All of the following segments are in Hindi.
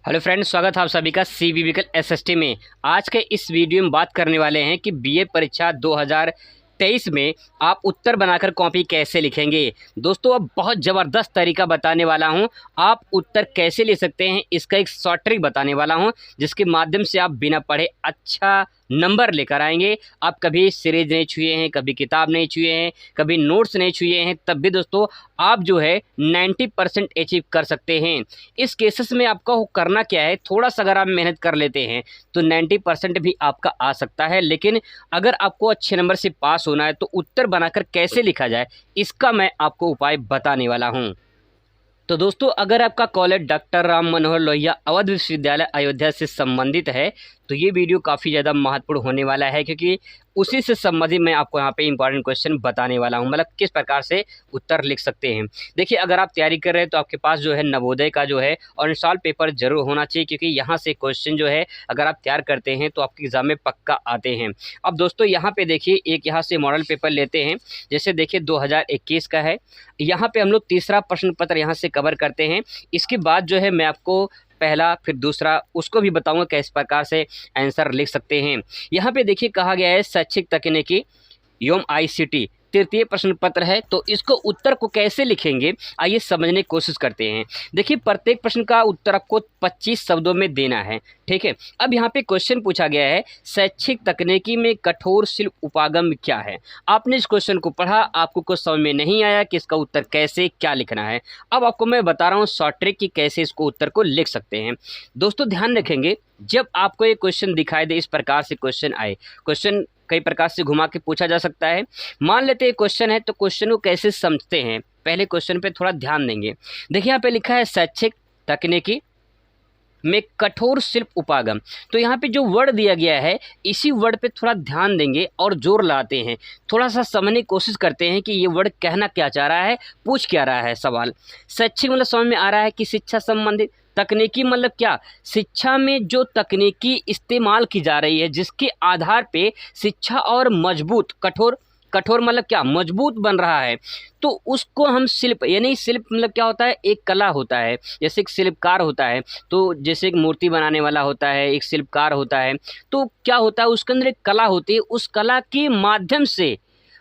हेलो फ्रेंड्स, स्वागत है आप सभी का सीवीवीकल एसएसटी में। आज के इस वीडियो में बात करने वाले हैं कि बीए परीक्षा 2023 में आप उत्तर बनाकर कॉपी कैसे लिखेंगे। दोस्तों, अब बहुत ज़बरदस्त तरीका बताने वाला हूं। आप उत्तर कैसे ले सकते हैं इसका एक शॉर्ट ट्रिक बताने वाला हूं, जिसके माध्यम से आप बिना पढ़े अच्छा नंबर लेकर आएंगे। आप कभी सीरीज नहीं छुए हैं, कभी किताब नहीं छुए हैं, कभी नोट्स नहीं छुए हैं, तब भी दोस्तों आप जो है 90% अचीव कर सकते हैं। इस केसेस में आपका करना क्या है, थोड़ा सा अगर आप मेहनत कर लेते हैं तो 90% भी आपका आ सकता है। लेकिन अगर आपको अच्छे नंबर से पास होना है तो उत्तर बनाकर कैसे लिखा जाए, इसका मैं आपको उपाय बताने वाला हूं। तो दोस्तों, अगर आपका कॉलेज डॉक्टर राम मनोहर लोहिया अवध विश्वविद्यालय अयोध्या से संबंधित है तो ये वीडियो काफ़ी ज़्यादा महत्वपूर्ण होने वाला है, क्योंकि उसी से संबंधित मैं आपको यहाँ पे इंपॉर्टेंट क्वेश्चन बताने वाला हूँ, मतलब किस प्रकार से उत्तर लिख सकते हैं। देखिए, अगर आप तैयारी कर रहे हैं तो आपके पास जो है नवोदय का जो है और सॉल्व पेपर जरूर होना चाहिए, क्योंकि यहाँ से क्वेश्चन जो है अगर आप तैयार करते हैं तो आपके एग्जाम में पक्का आते हैं। अब दोस्तों, यहाँ पे देखिए, एक यहाँ से मॉडल पेपर लेते हैं। जैसे देखिए 2021 का है, यहाँ पे हम लोग तीसरा प्रश्न पत्र यहाँ से कवर करते हैं। इसके बाद जो है मैं आपको पहला फिर दूसरा उसको भी बताऊंगा किस प्रकार से आंसर लिख सकते हैं। यहाँ पे देखिए कहा गया है शैक्षिक तकनीकी एवं आईसीटी तृतीय प्रश्न पत्र है, तो इसको उत्तर को कैसे लिखेंगे आइए समझने की कोशिश करते हैं। देखिए, प्रत्येक प्रश्न का उत्तर आपको 25 शब्दों में देना है, ठीक है। अब यहाँ पे क्वेश्चन पूछा गया है शैक्षिक तकनीकी में कठोर शिल्प उपागम क्या है। आपने इस क्वेश्चन को पढ़ा, आपको कुछ समझ में नहीं आया कि इसका उत्तर कैसे क्या लिखना है। अब आपको मैं बता रहा हूँ शॉर्ट ट्रिक कि कैसे इसको उत्तर को लिख सकते हैं। दोस्तों ध्यान रखेंगे, जब आपको ये क्वेश्चन दिखाई दे, इस प्रकार से क्वेश्चन आए, क्वेश्चन कई प्रकार से घुमा के पूछा जा सकता है। मान लेते हैं क्वेश्चन है, तो क्वेश्चन को कैसे समझते हैं, पहले क्वेश्चन पे थोड़ा ध्यान देंगे। देखिए यहाँ पे लिखा है शैक्षिक तकनीकी में कठोर शिल्प उपागम, तो यहाँ पे जो वर्ड दिया गया है इसी वर्ड पे थोड़ा ध्यान देंगे और जोर लाते हैं, थोड़ा सा समझने की कोशिश करते हैं कि ये वर्ड कहना क्या चाह रहा है, पूछ क्या रहा है सवाल। शैक्षिक मतलब समझ में आ रहा है कि शिक्षा संबंधित, तकनीकी मतलब क्या, शिक्षा में जो तकनीकी इस्तेमाल की जा रही है जिसके आधार पे शिक्षा और मजबूत, कठोर, कठोर मतलब क्या, मजबूत बन रहा है, तो उसको हम शिल्प, यानी शिल्प मतलब क्या होता है, एक कला होता है। जैसे एक शिल्पकार होता है, तो जैसे एक मूर्ति बनाने वाला होता है, एक शिल्पकार होता है, तो क्या होता है उसके अंदर एक कला होती है, उस कला के माध्यम से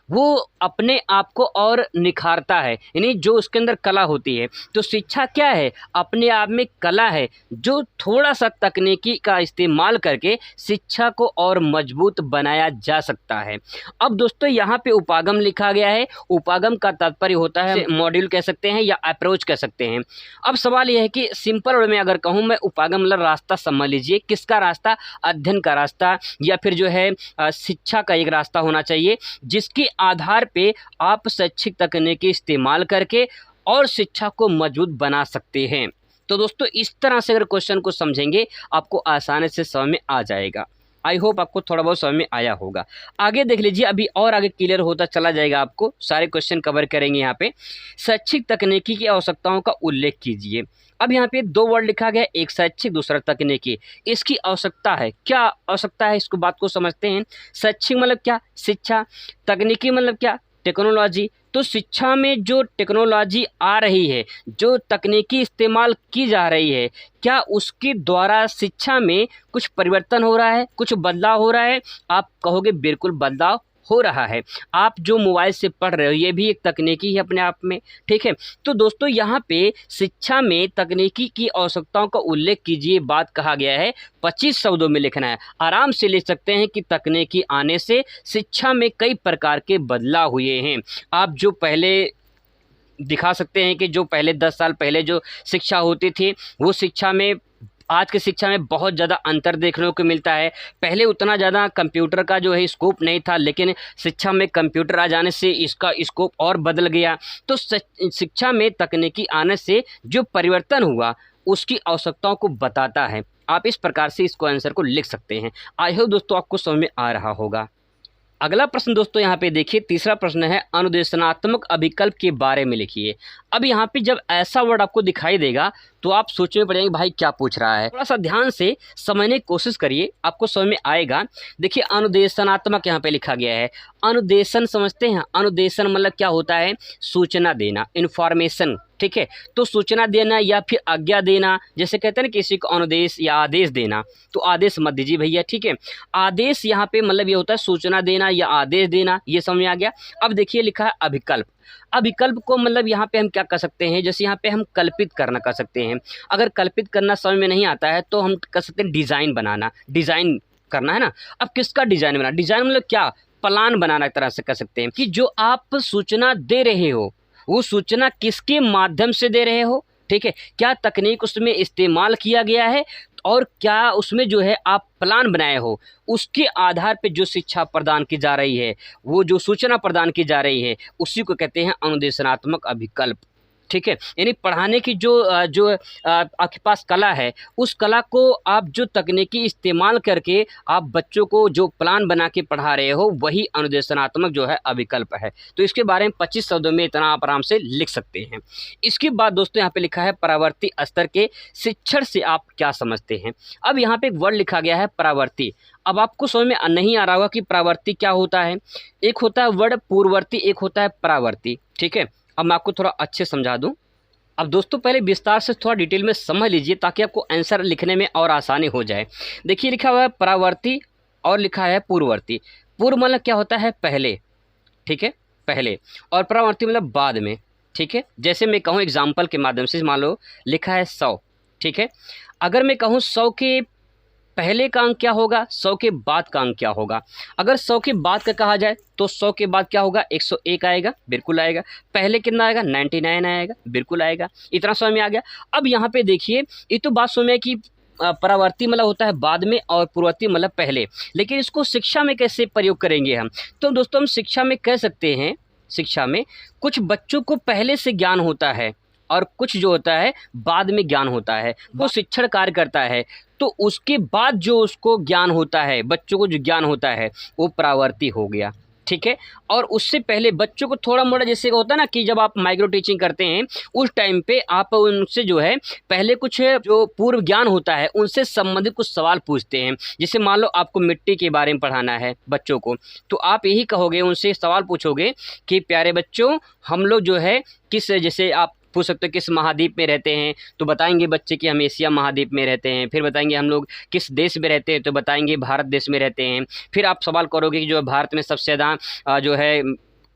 वो अपने आप को और निखारता है, यानी जो उसके अंदर कला होती है। तो शिक्षा क्या है, अपने आप में कला है जो थोड़ा सा तकनीकी का इस्तेमाल करके शिक्षा को और मजबूत बनाया जा सकता है। अब दोस्तों यहाँ पे उपागम लिखा गया है, उपागम का तात्पर्य होता है मॉड्यूल कह सकते हैं या अप्रोच कह सकते हैं। अब सवाल यह है कि सिंपल वर्ड में अगर कहूँ मैं, उपागम मतलब रास्ता समझ लीजिए, किसका रास्ता, अध्ययन का रास्ता, या फिर जो है शिक्षा का एक रास्ता होना चाहिए जिसके आधार पे आप शैक्षिक तकनीकी इस्तेमाल करके और शिक्षा को मजबूत बना सकते हैं। तो दोस्तों इस तरह से अगर क्वेश्चन को समझेंगे आपको आसानी से समझ में आ जाएगा। आई होप आपको थोड़ा बहुत समझ में आया होगा। आगे देख लीजिए, अभी और आगे क्लियर होता चला जाएगा, आपको सारे क्वेश्चन कवर करेंगे। यहाँ पे शैक्षिक तकनीकी की आवश्यकताओं का उल्लेख कीजिए। अब यहाँ पे दो वर्ड लिखा गया, एक शैक्षिक दूसरा तकनीकी। इसकी आवश्यकता है, क्या आवश्यकता है, इसको बात को समझते हैं। शैक्षिक मतलब क्या, शिक्षा, तकनीकी मतलब क्या, टेक्नोलॉजी। तो शिक्षा में जो टेक्नोलॉजी आ रही है, जो तकनीकी इस्तेमाल की जा रही है, क्या उसके द्वारा शिक्षा में कुछ परिवर्तन हो रहा है, कुछ बदलाव हो रहा है। आप कहोगे बिल्कुल बदलाव हो रहा है। आप जो मोबाइल से पढ़ रहे हो ये भी एक तकनीकी है अपने आप में, ठीक है। तो दोस्तों यहाँ पे शिक्षा में तकनीकी की आवश्यकताओं का उल्लेख कीजिए, बात कहा गया है 25 शब्दों में लिखना है। आराम से लिख सकते हैं कि तकनीकी आने से शिक्षा में कई प्रकार के बदलाव हुए हैं। आप जो पहले दिखा सकते हैं कि जो पहले 10 साल पहले जो शिक्षा होती थी, वो शिक्षा में आज की शिक्षा में बहुत ज़्यादा अंतर देखने को मिलता है। पहले उतना ज़्यादा कंप्यूटर का जो है स्कोप नहीं था, लेकिन शिक्षा में कंप्यूटर आ जाने से इसका स्कोप और बदल गया। तो शिक्षा में तकनीकी आने से जो परिवर्तन हुआ उसकी आवश्यकताओं को बताता है। आप इस प्रकार से इसको आंसर को लिख सकते हैं। आई होप दोस्तों आपको समझ में आ रहा होगा। अगला प्रश्न दोस्तों यहाँ पे देखिए, तीसरा प्रश्न है अनुदेशनात्मक अभिकल्प के बारे में लिखिए। अब यहाँ पे जब ऐसा वर्ड आपको दिखाई देगा तो आप सोचने में पड़ जाएंगे भाई क्या पूछ रहा है। थोड़ा सा ध्यान से समझने की कोशिश करिए, आपको समझ में आएगा। देखिए अनुदेशनात्मक यहाँ पे लिखा गया है। अनुदेशन समझते हैं? अनुदेशन मतलब क्या होता है? सूचना देना, इन्फॉर्मेशन, ठीक है। तो सूचना देना या फिर आज्ञा देना, जैसे कहते हैं ना किसी को अनुदेश या आदेश देना, तो आदेश मत दीजिए भैया, ठीक है। आदेश यहाँ पे मतलब ये होता है सूचना देना या आदेश देना, ये समझ में आ गया। अब देखिए लिखा है अभिकल्प। अभिकल्प को मतलब यहाँ पे हम क्या कर सकते हैं, जैसे यहाँ पे हम कल्पित करना कर सकते हैं। अगर कल्पित करना समझ में नहीं आता है तो हम कर सकते हैं डिज़ाइन बनाना, डिज़ाइन करना है ना। अब किसका डिज़ाइन बनाना? डिज़ाइन मतलब क्या? प्लान बनाना, एक तरह से कर सकते हैं कि जो आप सूचना दे रहे हो वो सूचना किसके माध्यम से दे रहे हो, ठीक है। क्या तकनीक उसमें इस्तेमाल किया गया है और क्या उसमें जो है आप प्लान बनाए हो, उसके आधार पे जो शिक्षा प्रदान की जा रही है, वो जो सूचना प्रदान की जा रही है, उसी को कहते हैं अनुदेशनात्मक अभिकल्प, ठीक है। यानी पढ़ाने की जो आपके पास कला है, उस कला को आप जो तकनीकी इस्तेमाल करके आप बच्चों को जो प्लान बना के पढ़ा रहे हो, वही अनुदेशनात्मक जो है अभिकल्प है। तो इसके बारे में 25 शब्दों में इतना आप आराम से लिख सकते हैं। इसके बाद दोस्तों यहाँ पे लिखा है परावर्ती स्तर के शिक्षण से आप क्या समझते हैं। अब यहाँ पे एक वर्ड लिखा गया है परावर्ती। अब आपको समझ में नहीं आ रहा होगा कि परावर्ती क्या होता है। एक होता है वर्ड पूर्ववर्ती, एक होता है परावर्ती, ठीक है। अब मैं आपको थोड़ा अच्छे समझा दूं। अब दोस्तों पहले विस्तार से थोड़ा डिटेल में समझ लीजिए ताकि आपको आंसर लिखने में और आसानी हो जाए। देखिए लिखा हुआ है परावर्ती और लिखा है पूर्ववर्ती। पूर्व मतलब क्या होता है? पहले, ठीक है, पहले। और परावर्ती मतलब बाद में, ठीक है। जैसे मैं कहूँ एग्जाम्पल के माध्यम से, मान लो लिखा है 100, ठीक है। अगर मैं कहूँ 100 के पहले का अंक क्या होगा, 100 के बाद का अंक क्या होगा। अगर 100 के बाद का कहा जाए तो 100 के बाद क्या होगा, 101 आएगा, बिल्कुल आएगा। पहले कितना आएगा, 99 आएगा, बिल्कुल आएगा। इतना समझ में आ गया। अब यहाँ पे देखिए, ये तो बात समझ में कि परावर्ती मतलब होता है बाद में और पूर्ववर्ती मतलब पहले, लेकिन इसको शिक्षा में कैसे प्रयोग करेंगे हम? तो दोस्तों हम शिक्षा में कह सकते हैं, शिक्षा में कुछ बच्चों को पहले से ज्ञान होता है और कुछ जो होता है बाद में ज्ञान होता है। वो शिक्षण कार्य करता है तो उसके बाद जो उसको ज्ञान होता है, बच्चों को जो ज्ञान होता है वो परावर्ती हो गया, ठीक है। और उससे पहले बच्चों को थोड़ा मोड़ा जैसे होता है ना कि जब आप माइक्रो टीचिंग करते हैं उस टाइम पे आप उनसे जो है पहले कुछ जो पूर्व ज्ञान होता है उनसे संबंधित कुछ सवाल पूछते हैं। जैसे मान लो आपको मिट्टी के बारे में पढ़ाना है बच्चों को, तो आप यही कहोगे, उनसे सवाल पूछोगे कि प्यारे बच्चों हम लोग जो है किस, जैसे आप पूछ सकते हो किस महाद्वीप में रहते हैं, तो बताएंगे बच्चे कि हम एशिया महाद्वीप में रहते हैं। फिर बताएंगे हम लोग किस देश में रहते हैं, तो बताएंगे भारत देश में रहते हैं। फिर आप सवाल करोगे कि जो भारत में सबसे ज़्यादा जो है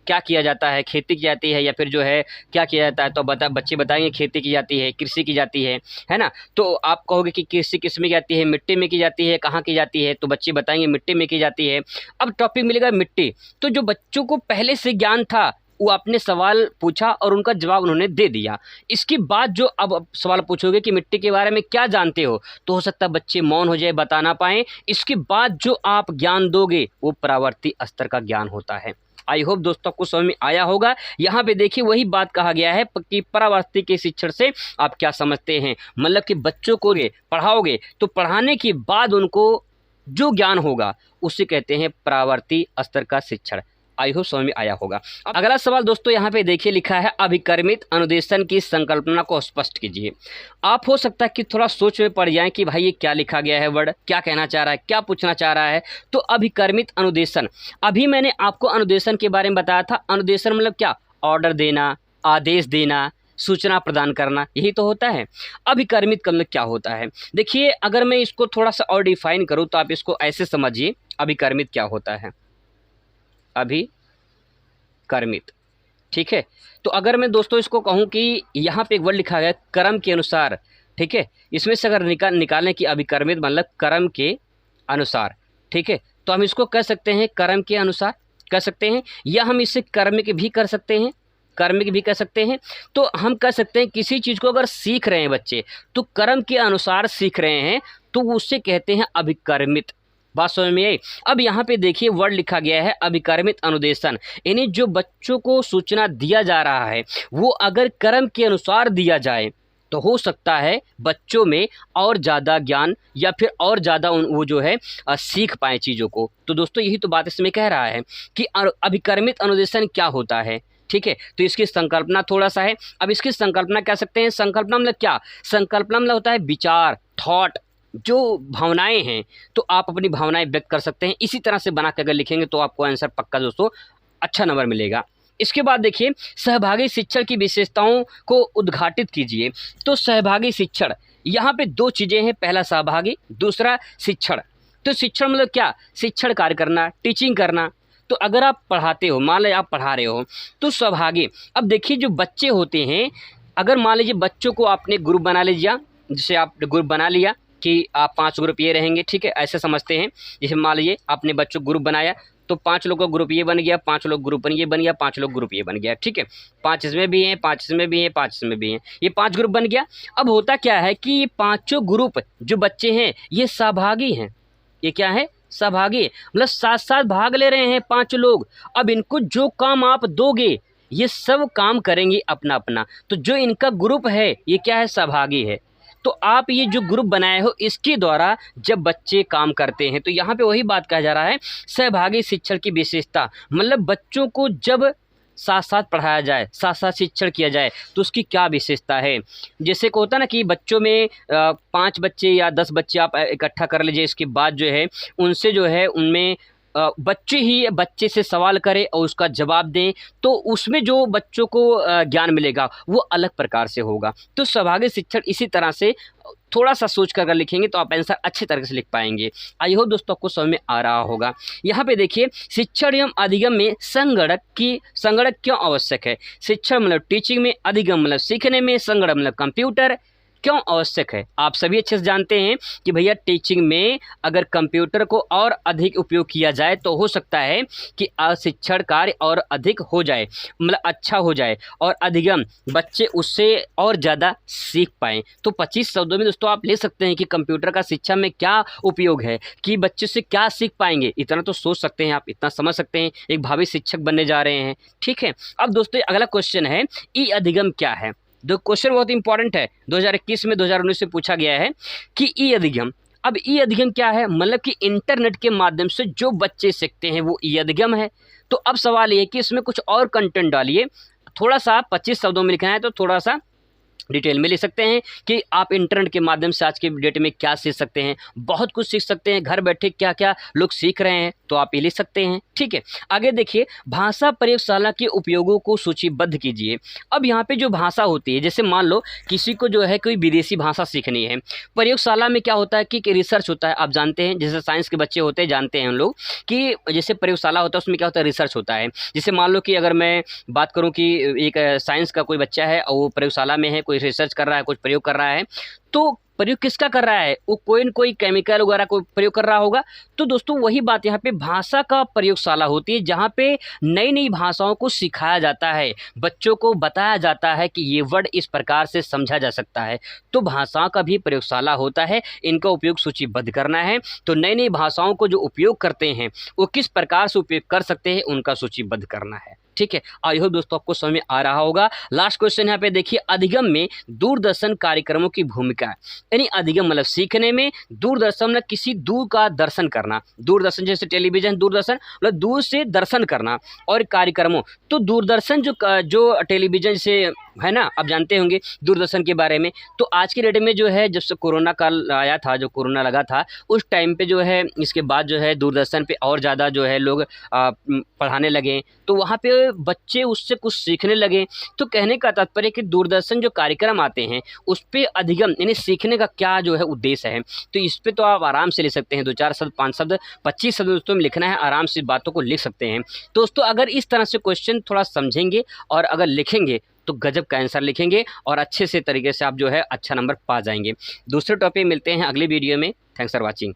क्या किया जाता है, खेती की जाती है या फिर जो है क्या किया जाता है, तो बच्चे बताएंगे खेती की जाती है, कृषि की जाती है ना। तो आप कहोगे कि कृषि किस में की जाती है, मिट्टी में की जाती है, कहाँ की जाती है, तो बच्चे बताएंगे मिट्टी में की जाती है। अब टॉपिक मिलेगा मिट्टी, तो जो बच्चों को पहले से ज्ञान था वो आपने सवाल पूछा और उनका जवाब उन्होंने दे दिया। इसके बाद जो अब सवाल पूछोगे कि मिट्टी के बारे में क्या जानते हो, तो हो सकता है बच्चे मौन हो जाए, बता ना पाएँ। इसके बाद जो आप ज्ञान दोगे वो परावर्ती स्तर का ज्ञान होता है। आई होप दोस्तों आपको समझ में आया होगा। यहाँ पे देखिए वही बात कहा गया है कि परावर्ती के शिक्षण से आप क्या समझते हैं, मतलब कि बच्चों को पढ़ाओगे तो पढ़ाने के बाद उनको जो ज्ञान होगा उसे कहते हैं परावर्ती स्तर का शिक्षण। आई होप समझ में आया होगा। अब अगला सवाल दोस्तों यहाँ पे देखिए लिखा है अभिकर्मित अनुदेशन की संकल्पना को स्पष्ट कीजिए। आप हो सकता है कि थोड़ा सोच में पड़ जाएं कि भाई ये क्या लिखा गया है, वर्ड क्या कहना चाह रहा है, क्या पूछना चाह रहा है। तो अभिकर्मित अनुदेशन, अभी मैंने आपको अनुदेशन के बारे में बताया था। अनुदेशन मतलब क्या, ऑर्डर देना, आदेश देना, सूचना प्रदान करना, यही तो होता है। अभिकर्मित का मतलब क्या होता है, देखिए अगर मैं इसको थोड़ा सा और डिफाइन करूँ तो आप इसको ऐसे समझिए, अभिकर्मित क्या होता है, अभिकर्मित, ठीक है। तो अगर मैं दोस्तों इसको कहूँ कि यहाँ पे एक वर्ड लिखा गया क्रम के अनुसार, ठीक है, इसमें से अगर निकालने की अभिकर्मित मतलब क्रम के अनुसार, ठीक है, तो हम इसको कह सकते हैं क्रम के अनुसार कह सकते हैं, या हम इसे कर्मिक भी कर सकते हैं, कर्मिक भी कह सकते हैं। तो हम कह सकते हैं किसी चीज़ को अगर सीख रहे हैं बच्चे तो क्रम के अनुसार सीख रहे हैं तो उससे कहते हैं अभिकर्मित। बात समझ में आई। अब यहाँ पे देखिए वर्ड लिखा गया है अभिकर्मित अनुदेशन, यानी जो बच्चों को सूचना दिया जा रहा है वो अगर क्रम के अनुसार दिया जाए तो हो सकता है बच्चों में और ज़्यादा ज्ञान या फिर और ज़्यादा वो जो है सीख पाए चीज़ों को। तो दोस्तों यही तो बात इसमें कह रहा है कि अभिकर्मित अनुदेशन क्या होता है, ठीक है। तो इसकी संकल्पना थोड़ा सा है। अब इसकी संकल्पना कह सकते हैं, संकल्पना मतलब क्या, संकल्पना मतलब होता है विचार, थॉट, जो भावनाएं हैं, तो आप अपनी भावनाएं व्यक्त कर सकते हैं। इसी तरह से बना के अगर लिखेंगे तो आपको आंसर पक्का दोस्तों अच्छा नंबर मिलेगा। इसके बाद देखिए, सहभागी शिक्षण की विशेषताओं को उद्घाटित कीजिए। तो सहभागी शिक्षण, यहाँ पे दो चीज़ें हैं, पहला सहभागी, दूसरा शिक्षण। तो शिक्षण मतलब क्या, शिक्षण कार्य करना, टीचिंग करना। तो अगर आप पढ़ाते हो, मान लीजिए आप पढ़ा रहे हो, तो सहभागी, अब देखिए जो बच्चे होते हैं, अगर मान लीजिए बच्चों को आपने ग्रुप बना लीजिए, जैसे आप ग्रुप बना लिया कि आप 5 ग्रुप ये रहेंगे, ठीक है, ऐसे समझते हैं। जैसे मान लीजिए आपने बच्चों ग्रुप बनाया, तो 5 लोग का ग्रुप ये बन गया, 5 लोग ग्रुप ये बन गया, 5 लोग ग्रुप ये बन गया, ठीक है। 5 इसमें भी हैं, 5 इसमें भी हैं, 5 इसमें भी हैं, ये 5 ग्रुप बन गया। अब होता क्या है कि ये पाँचों ग्रुप जो बच्चे हैं ये सहभागी हैं। ये क्या है, सहभागी, मतलब साथ साथ भाग ले रहे हैं 5 लोग। अब इनको जो काम आप दोगे ये सब काम करेंगे अपना अपना। तो जो इनका ग्रुप है ये क्या है, सहभागी है। तो आप ये जो ग्रुप बनाए हो इसके द्वारा जब बच्चे काम करते हैं, तो यहाँ पे वही बात कहा जा रहा है, सहभागी शिक्षण की विशेषता, मतलब बच्चों को जब साथ साथ पढ़ाया जाए, साथ साथ शिक्षण किया जाए, तो उसकी क्या विशेषता है। जैसे को होता ना कि बच्चों में 5 बच्चे या 10 बच्चे आप इकट्ठा कर लीजिए, इसके बाद जो है उनसे जो है उनमें बच्चे से सवाल करें और उसका जवाब दें, तो उसमें जो बच्चों को ज्ञान मिलेगा वो अलग प्रकार से होगा। तो सहभागी शिक्षण इसी तरह से थोड़ा सा सोच कर अगर लिखेंगे तो आप आंसर अच्छे तरीके से लिख पाएंगे। आई होप दोस्तों आपको समझ में आ रहा होगा। यहाँ पे देखिए, शिक्षण एवं अधिगम में संगणक क्यों आवश्यक है। शिक्षण मतलब टीचिंग में, अधिगम मतलब सीखने में, संगणक मतलब कंप्यूटर क्यों आवश्यक है। आप सभी अच्छे से जानते हैं कि भैया टीचिंग में अगर कंप्यूटर को और अधिक उपयोग किया जाए तो हो सकता है कि शिक्षण कार्य और अधिक हो जाए, मतलब अच्छा हो जाए, और अधिगम बच्चे उससे और ज़्यादा सीख पाएँ। तो 25 शब्दों में दोस्तों आप ले सकते हैं कि कंप्यूटर का शिक्षा में क्या उपयोग है, कि बच्चे से क्या सीख पाएंगे। इतना तो सोच सकते हैं आप, इतना समझ सकते हैं, एक भावी शिक्षक बनने जा रहे हैं, ठीक है। अब दोस्तों अगला क्वेश्चन है, ई अधिगम क्या है। दो क्वेश्चन बहुत इंपॉर्टेंट है, 2021 में 2019 से पूछा गया है कि ई अधिगम। अब ई अधिगम क्या है, मतलब कि इंटरनेट के माध्यम से जो बच्चे सीखते हैं वो ई अधिगम है। तो अब सवाल ये है कि इसमें कुछ और कंटेंट डालिए, थोड़ा सा 25 शब्दों में लिखना है तो थोड़ा सा डिटेल में लिख सकते हैं कि आप इंटरनेट के माध्यम से आज के डेट में क्या सीख सकते हैं। बहुत कुछ सीख सकते हैं, घर बैठे क्या क्या लोग सीख रहे हैं, तो आप ये लिख सकते हैं, ठीक है। आगे देखिए, भाषा प्रयोगशाला के उपयोगों को सूचीबद्ध कीजिए। अब यहाँ पे जो भाषा होती है, जैसे मान लो किसी को जो है कोई विदेशी भाषा सीखनी है, प्रयोगशाला में क्या होता है कि रिसर्च होता है। आप जानते हैं, जैसे साइंस के बच्चे होते हैं, जानते हैं हम लोग कि जैसे प्रयोगशाला होता है उसमें क्या होता है, रिसर्च होता है। जैसे मान लो कि अगर मैं बात करूँ कि एक साइंस का कोई बच्चा है और वो प्रयोगशाला में है, कोई रिसर्च कर रहा है, कुछ प्रयोग कर रहा है, तो प्रयोग किसका कर रहा है, वो कोई न कोई केमिकल वगैरह को प्रयोग कर रहा होगा। तो दोस्तों वही बात यहाँ पे भाषा का प्रयोगशाला होती है, जहाँ पे नई नई भाषाओं को सिखाया जाता है, बच्चों को बताया जाता है कि ये वर्ड इस प्रकार से समझा जा सकता है। तो भाषाओं का भी प्रयोगशाला होता है, इनका उपयोग सूचीबद्ध करना है। तो नई नई भाषाओं को जो उपयोग करते हैं वो किस प्रकार से उपयोग कर सकते हैं, उनका सूचीबद्ध करना है, ठीक है। आई होप दोस्तों आपको समझ में आ रहा होगा। लास्ट क्वेश्चन यहाँ पे देखिए, अधिगम में दूरदर्शन कार्यक्रमों की भूमिका। यानी अधिगम मतलब सीखने में, दूरदर्शन मतलब किसी दूर का दर्शन करना, दूरदर्शन जैसे टेलीविजन, दूरदर्शन मतलब दूर से दर्शन करना, और कार्यक्रमों तो दूरदर्शन जो टेलीविजन से है ना, आप जानते होंगे दूरदर्शन के बारे में। तो आज की डेट में जो है, जब से कोरोना काल आया था, जो कोरोना लगा था उस टाइम पे जो है, इसके बाद जो है दूरदर्शन पे और ज़्यादा जो है लोग पढ़ाने लगे, तो वहाँ पे बच्चे उससे कुछ सीखने लगे। तो कहने का तात्पर्य कि दूरदर्शन जो कार्यक्रम आते हैं उस पर अधिगम यानी सीखने का क्या जो है उद्देश्य है, तो इस पर तो आप आराम से लिख सकते हैं। 2-4 शब्द, 5 शब्द, 25 शब्द दोस्तों में लिखना है, आराम से बातों को लिख सकते हैं। दोस्तों अगर इस तरह से क्वेश्चन थोड़ा समझेंगे और अगर लिखेंगे तो गजब का आंसर लिखेंगे और अच्छे से तरीके से आप जो है अच्छा नंबर पा जाएंगे। दूसरे टॉपिक मिलते हैं अगली वीडियो में। Thanks for watching.